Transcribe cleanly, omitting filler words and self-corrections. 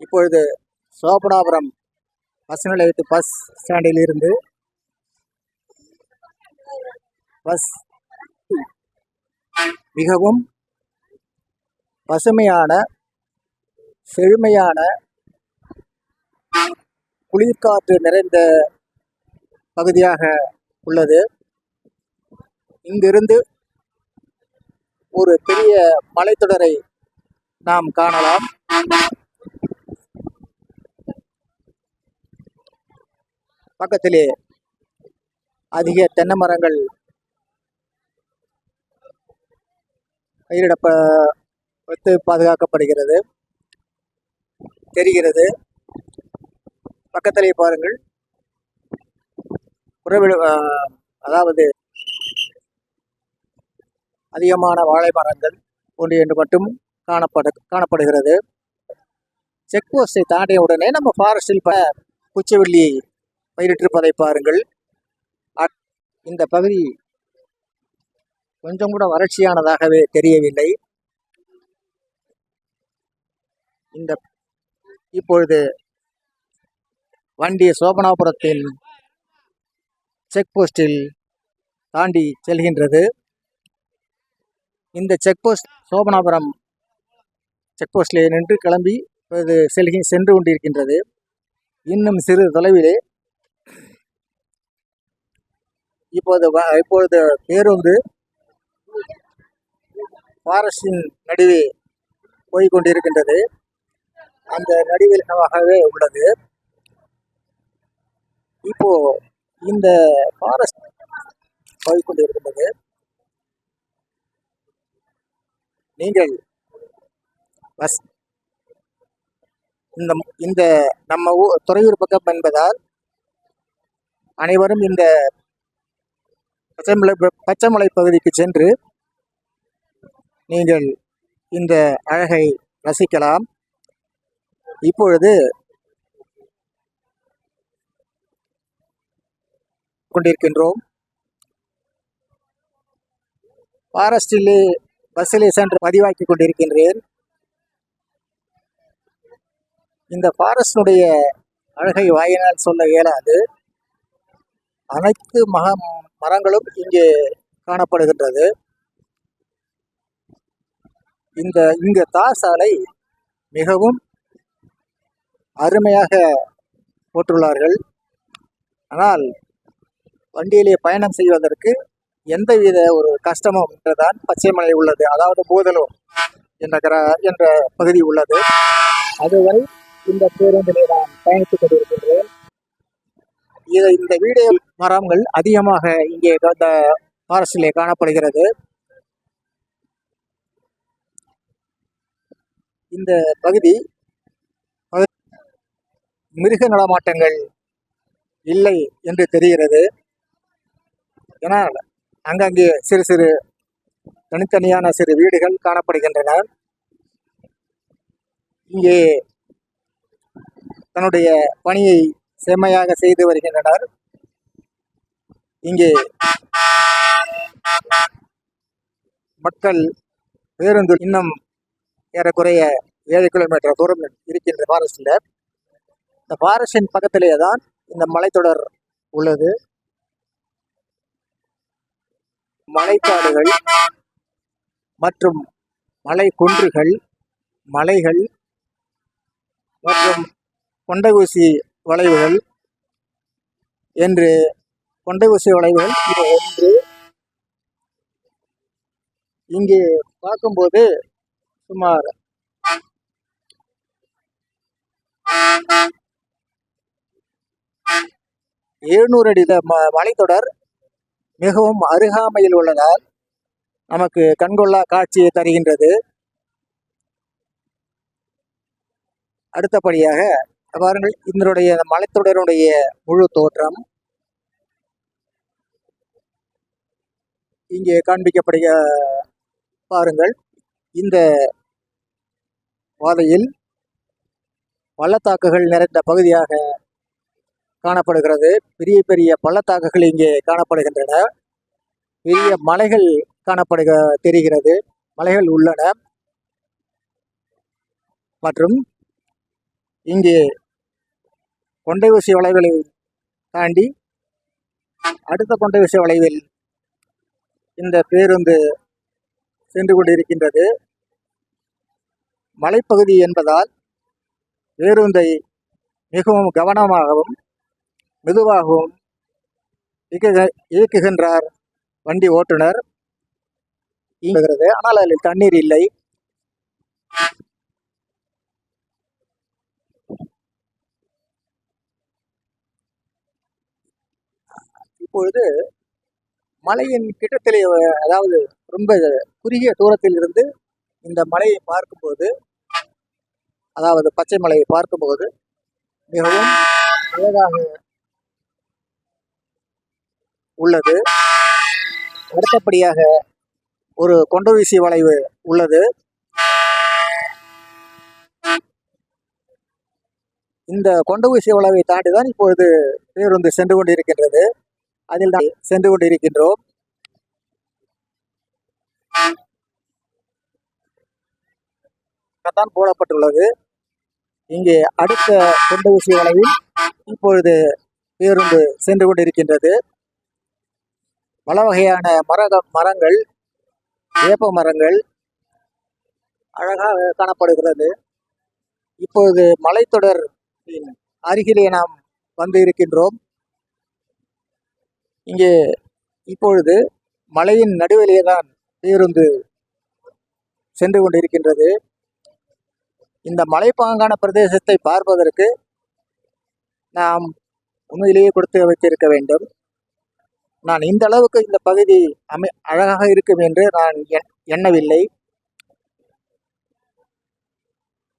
இப்பொழுது Sobhanapuram bus நிலையத்து bus ஸ்டாண்டில் இருந்து பஸ் மிகவும் பசுமையான செழுமையான குளிர்காற்று நிறைந்த பகுதியாக உள்ளது. இங்கிருந்து ஒரு பெரிய மலைத்தொடரை நாம் காணலாம். பக்கத்திலே அதிக தென்னை மரங்கள் பயிரிடப்பட்டு பாதுகாக்கப்படுகிறது தெரிகிறது. பக்கத்திலே பாருங்கள், அதாவது அதிகமான வாழை மரங்கள் ஒன்று என்று மட்டும் காணப்படுகிறது. செக் போஸ்டை தாண்டிய உடனே நம்ம ஃபாரஸ்டில் குச்சவெள்ளி பயிரிட்டிருப்பதை பாருங்கள். இந்த பகுதி கொஞ்சம் கூட வறட்சியானதாகவே தெரியவில்லை. இப்பொழுது வண்டி சோபனாபுரத்தின் செக் போஸ்டில் தாண்டி செல்கின்றது. இந்த செக் போஸ்ட் சோபனாபுரம் செக் போஸ்டிலே நின்று கிளம்பி சென்று கொண்டிருக்கின்றது. இன்னும் சிறு தொலைவிலே இப்பொழுது பேருந்து ஃபாரஸ்டின் நடுவே போய்கொண்டிருக்கின்றது. அந்த நடுவிலாகவே உள்ளது. இப்போ இந்த ஃபாரஸ்ட் போய்கொண்டிருக்கின்றது. நீங்கள் பஸ் இந்த நம்ம துறையூர் பக்கம் என்பதால் அனைவரும் இந்த பச்சைமலை பகுதிக்கு சென்று நீங்கள் இந்த அழகை ரசிக்கலாம். இப்பொழுது கொண்டிருக்கின்றோம். ஃபாரஸ்டிலே பஸ்ஸிலே சென்று பதிவாக்கி கொண்டிருக்கின்றேன். இந்த ஃபாரஸ்டுடைய அழகை வாயினால் சொல்ல இயலாது. அனைத்து மரங்களும் இங்கே காணப்படுகின்றது. இங்கு தார் சாலை மிகவும் அருமையாக போட்டுள்ளார்கள். ஆனால் வண்டியிலே பயணம் செய்வதற்கு எந்தவித ஒரு கஷ்டமும் என்றுதான் பச்சைமலை உள்ளது. அதாவது பூதலூர் என்ற பகுதி உள்ளது. அதுவரை இந்த பேருந்திலே நான் பயணித்துக் கொண்டிருக்கின்றேன். இந்த வீடியோ மரங்கள் அதிகமாக இங்கே இந்த ஃபாரஸ்டிலே காணப்படுகிறது. இந்த பகுதி மிருக நடமாட்டங்கள் இல்லை என்று தெரிகிறது. ஏனால் அங்கங்கே சிறு சிறு தனித்தனியான சிறு வீடுகள் காணப்படுகின்றன. இங்கே தன்னுடைய பணியை செம்மையாக செய்து வருகின்றனர். இங்கே மக்கள் பேருந்து இன்னும் ஏறக்குறைய 7 கிலோமீட்டர் தூரம் இருக்கின்ற ஃபாரஸ்டில். இந்த ஃபாரஸ்டின் பக்கத்திலேயே தான் இந்த மலைத்தொடர் உள்ளது. மலைக்காடுகள் மற்றும் மலை குன்றுகள், மலைகள் மற்றும் கொண்டை ஊசி வளைவுகள் என்று கொண்டை ஊசி வளைவுகள் இது ஒன்று. இங்கே பார்க்கும்போது சுமார் 700 அடி மலைத்தொடர் மிகவும் அருகாமையில் உள்ளதால் நமக்கு கண்கொள்ளா காட்சியை தருகின்றது. அடுத்தபடியாக பாருங்கள், இதனுடைய மலைத்தொடருடைய முழு தோற்றம் இங்கே காண்பிக்கப்படுக பாருங்கள். இந்த பாதையில் பள்ளத்தாக்குகள் நிறைந்த பகுதியாக காணப்படுகிறது. பெரிய பெரிய பள்ளத்தாக்குகள் இங்கே காணப்படுகின்றன. பெரிய மலைகள் தெரிகிறது. மலைகள் உள்ளன. மற்றும் இங்கே கொண்டை ஊசி வளைவுகளை தாண்டி அடுத்த கொண்டை ஊசி வளைவில் இந்த பேருந்து சென்று கொண்டிருக்கின்றது. மலைப்பகுதி என்பதால் பேருந்தை மிகவும் கவனமாகவும் மெதுவாகவும் இயக்குகின்றார் வண்டி ஓட்டுநர். ஆனால் அதில் தண்ணீர் இல்லை. இப்பொழுது மலையின் கிட்டத்திலே, அதாவது ரொம்ப குறுகிய தூரத்தில் இருந்து இந்த மலையை பார்க்கும்போது, அதாவது பச்சை மலையை பார்க்கும்போது மிகவும் அழகாக உள்ளது. அடுத்தபடியாக ஒரு கொண்டை ஊசி வளைவு உள்ளது. இந்த கொண்டை ஊசி வளைவை தாண்டிதான் இப்பொழுது பேருந்து சென்று கொண்டிருக்கின்றது. அதில் தான் சென்று கொண்டிருக்கின்றோம். தான் போடப்பட்டுள்ளது. இங்கே அடுத்த கொண்டை ஊசி வளைவில் இப்பொழுது பேருந்து சென்று கொண்டிருக்கின்றது. பல வகையான மரங்கள், வேப்ப மரங்கள் அழகாக காணப்படுகிறது. இப்பொழுது மலைத்தொடர் அருகிலே நாம் வந்து இருக்கின்றோம். இங்கே இப்பொழுது மலையின் நடுவிலே தான் பேருந்து சென்று கொண்டிருக்கின்றது. இந்த மலைப்பாங்கான பிரதேசத்தை பார்ப்பதற்கு நாம் உண்மையிலேயே கொடுத்து வைத்திருக்க வேண்டும். நான் இந்த அளவுக்கு இந்த பகுதி அழகாக இருக்கும் என்று நான் எண்ணவில்லை.